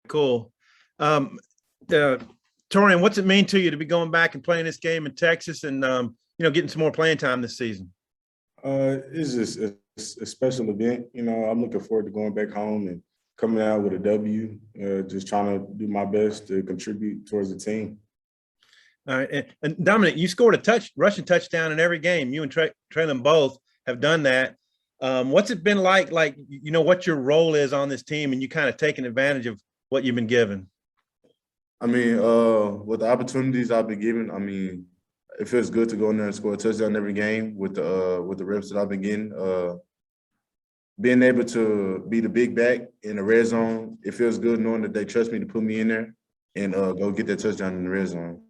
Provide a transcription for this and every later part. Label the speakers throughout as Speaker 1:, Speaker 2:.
Speaker 1: Cool. Um, Taurean, what's it mean to you to be going back and playing this game in Texas and getting some more playing time this season?
Speaker 2: It's just a special event. I'm looking forward to going back home and coming out with a W. Just trying to do my best to contribute towards the team.
Speaker 1: All right, and Dominic, you scored a rushing touchdown in every game. You and Traylon both have done that. What's it been like? Like, what your role is on this team, and you kind of taking advantage of what you've been given.
Speaker 2: I mean, with the opportunities I've been given, I mean, it feels good to go in there and score a touchdown every game with the reps that I've been getting. Being able to be the big back in the red zone, it feels good knowing that they trust me to put me in there and go get that touchdown in the red zone.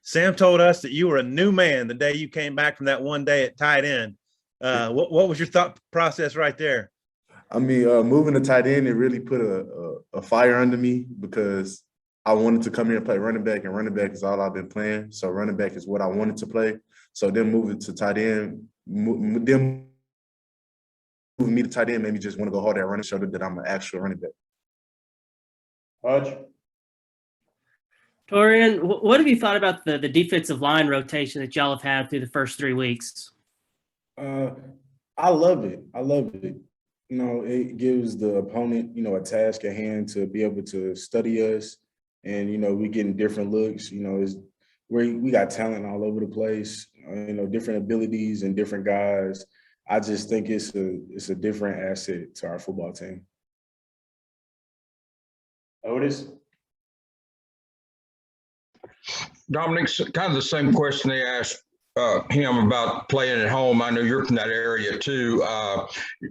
Speaker 1: Sam told us that you were a new man the day you came back from that one day at tight end. What was your thought process right there?
Speaker 2: I mean, moving to tight end, it really put a fire under me because I wanted to come here and play running back, and running back is all I've been playing. So running back is what I wanted to play. So then moving to tight end, then moving me to tight end made me just want to go hard at running, show that I'm an actual running back.
Speaker 3: Hodge.
Speaker 4: Taurean, what have you thought about the defensive line rotation that y'all have had through the first 3 weeks?
Speaker 2: I love it. It gives the opponent, a task at hand to be able to study us. And, we getting different looks. We got talent all over the place, different abilities and different guys. I just think it's a different asset to our football team.
Speaker 3: Otis.
Speaker 5: Dominic, kind of the same question they asked him about playing at home. I know you're from that area too.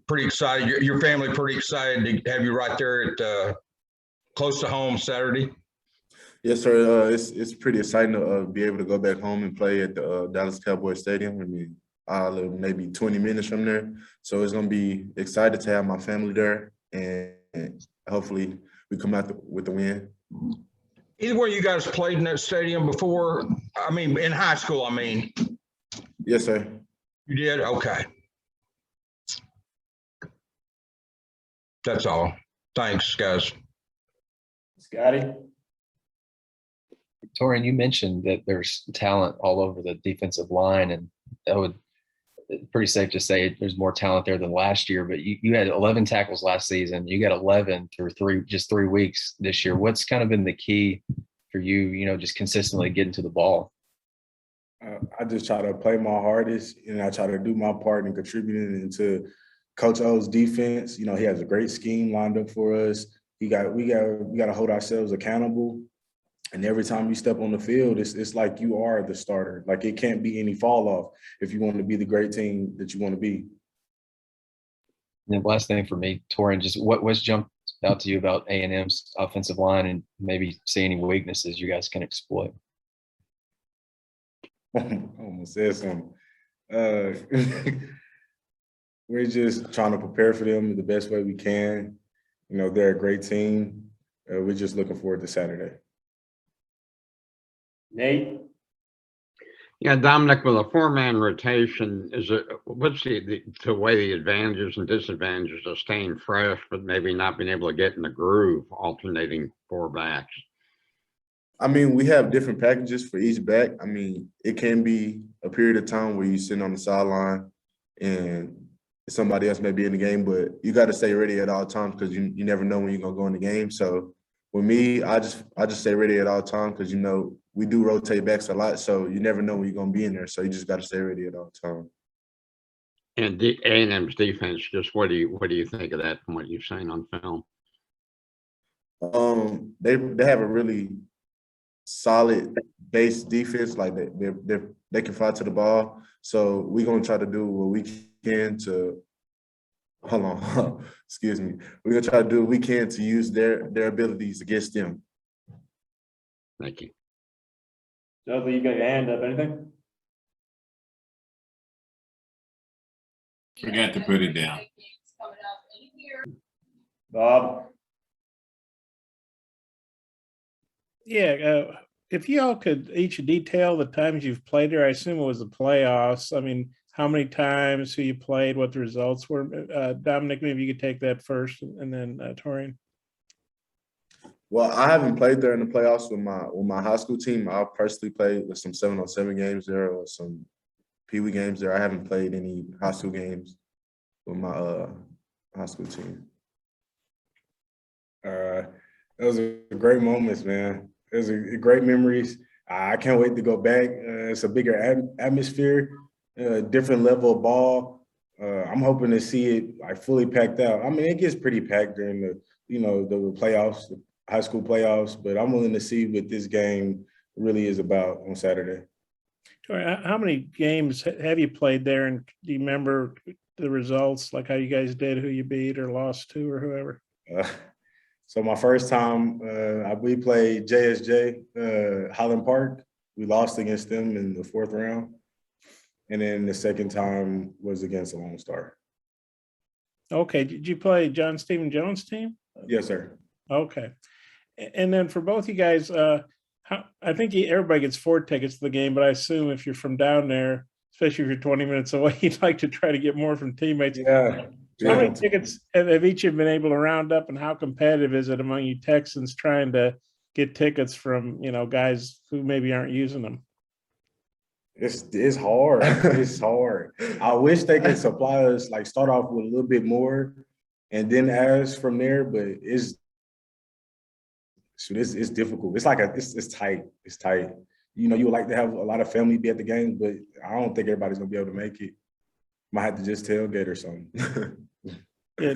Speaker 5: Pretty excited. Your family pretty excited to have you right there at close to home Saturday.
Speaker 2: Yes, sir. It's pretty exciting to be able to go back home and play at the Dallas Cowboys Stadium. I mean, I live maybe 20 minutes from there, so it's gonna be excited to have my family there, and hopefully we come out with the win.
Speaker 5: Either way, you guys played in that stadium before? I mean, in high school, I mean.
Speaker 2: Yes, sir.
Speaker 5: You did? Okay. That's all. Thanks, guys.
Speaker 3: Scotty.
Speaker 6: Taurean, you mentioned that there's talent all over the defensive line, and that would pretty safe to say there's more talent there than last year, but you had 11 tackles last season. You got 11 through just 3 weeks this year. What's kind of been the key for you, just consistently getting to the ball?
Speaker 2: I just try to play my hardest, and I try to do my part in contributing into Coach O's defense. He has a great scheme lined up for us. We got to hold ourselves accountable. And every time you step on the field, it's like you are the starter. Like, it can't be any fall off if you want to be the great team that you want to be.
Speaker 6: And the last thing for me, Taurean, just what's jumped out to you about A&M's offensive line, and maybe see any weaknesses you guys can exploit?
Speaker 2: I almost said something. We're just trying to prepare for them the best way we can. They're a great team. We're just looking forward to Saturday.
Speaker 3: Nate.
Speaker 7: Yeah, Dominic, with a 4-man rotation, what's the way the advantages and disadvantages of staying fresh, but maybe not being able to get in the groove, alternating 4 backs?
Speaker 2: I mean, we have different packages for each back. I mean, it can be a period of time where you're sitting on the sideline and somebody else may be in the game, but you got to stay ready at all times because you never know when you're going to go in the game. So with me, I just stay ready at all times because, we do rotate backs a lot, so you never know when you're going to be in there. So you just got to stay ready at all times.
Speaker 7: And A&M's defense, just what do you think of that from what you've seen on film?
Speaker 2: They have a really solid base defense. Like, they can fly to the ball. So we're gonna try to do what we can to hold on. Excuse me. We're gonna try to do what we can to use their abilities against them.
Speaker 7: Thank you.
Speaker 3: Dudley, you got your hand up. Anything?
Speaker 8: Forgot to put it down.
Speaker 3: Bob.
Speaker 9: Yeah, if y'all could each detail the times you've played there, I assume it was the playoffs. I mean, how many times, who you played, what the results were. Dominic, maybe you could take that first, and then Taurean.
Speaker 2: Well, I haven't played there in the playoffs with my high school team. I personally played with some 7-on-7 games there or some Pee Wee games there. I haven't played any high school games with my high school team.
Speaker 8: Those are great moments, man. Those are great memories. I can't wait to go back. It's a bigger atmosphere, different level of ball. I'm hoping to see it like fully packed out. I mean, it gets pretty packed during the playoffs, the high school playoffs, but I'm willing to see what this game really is about on Saturday.
Speaker 9: How many games have you played there, and do you remember the results, like how you guys did, who you beat or lost to or whoever?
Speaker 8: So my first time, we played JSJ, Highland Park. We lost against them in the 4th round. And then the second time was against the Lone Star.
Speaker 9: Okay, did you play John Stephen Jones' team?
Speaker 8: Yes, sir.
Speaker 9: Okay. And then for both you guys, I think everybody gets 4 tickets to the game, but I assume if you're from down there, especially if you're 20 minutes away, you'd like to try to get more from teammates.
Speaker 8: Yeah.
Speaker 9: How many tickets have each of you been able to round up, and how competitive is it among you Texans trying to get tickets from, guys who maybe aren't using them?
Speaker 8: It's hard. It's hard. I wish they could supply us, like start off with a little bit more and then ask from there, but it's difficult. It's like it's tight. It's tight. You would like to have a lot of family be at the game, but I don't think everybody's gonna be able to make it. Might have to just tailgate or something.
Speaker 9: Yeah,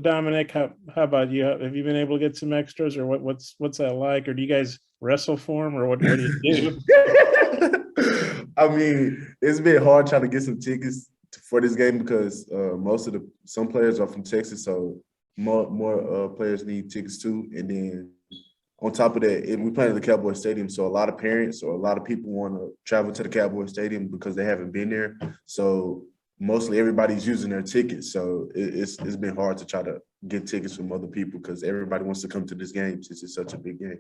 Speaker 9: Dominic, how about you? Have you been able to get some extras, or what's that like? Or do you guys wrestle for them, or what do you do?
Speaker 2: I mean, it's been hard trying to get some tickets for this game because some players are from Texas, so more players need tickets too. And then on top of that, we play at the Cowboy Stadium, so a lot of parents or a lot of people want to travel to the Cowboy Stadium because they haven't been there. So mostly everybody's using their tickets, so it's been hard to try to get tickets from other people because everybody wants to come to this game since it's such a big game.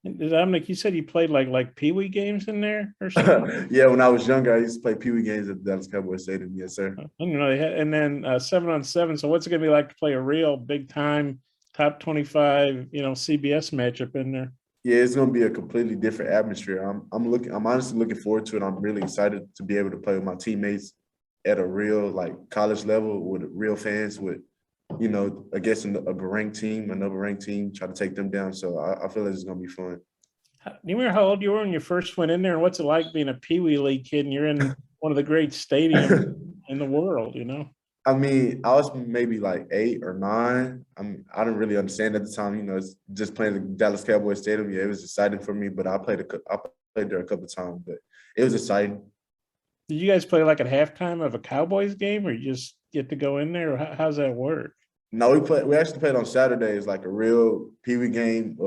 Speaker 9: Dominic, you said you played like Pee Wee games in there or something?
Speaker 2: Yeah, when I was younger, I used to play Pee Wee games at the Dallas Cowboy Stadium. Yes, sir.
Speaker 9: I don't know. And then 7-on-7. So what's it going to be like to play a real big time top 25, CBS matchup in there?
Speaker 2: Yeah, it's going to be a completely different atmosphere. I'm honestly looking forward to it. I'm really excited to be able to play with my teammates at a real college level with real fans with, I guess another ranked team, try to take them down. So I feel like it's going to be fun.
Speaker 9: Do you remember how old you were when you first went in there, and what's it like being a Pee Wee League kid and you're in one of the great stadiums in the world,
Speaker 2: I mean, I was maybe like 8 or 9. I didn't really understand at the time, it's just playing the Dallas Cowboy Stadium. Yeah, it was exciting for me, but I played there a couple of times, but it was exciting.
Speaker 9: Did you guys play like at halftime of a Cowboys game, or you just get to go in there? Or how's that work?
Speaker 2: No, we actually played on Saturdays, like a real Pee Wee game.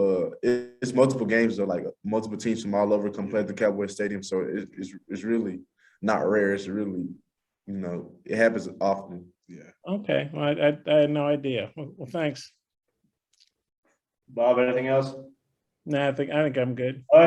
Speaker 2: It's multiple games, though, like multiple teams from all over come play at the Cowboy Stadium. So it's really not rare. It's really, it happens often. Yeah.
Speaker 9: Okay. Well, I had no idea. Well, thanks.
Speaker 3: Bob, anything else?
Speaker 9: Nah, I think I'm good.
Speaker 3: All right.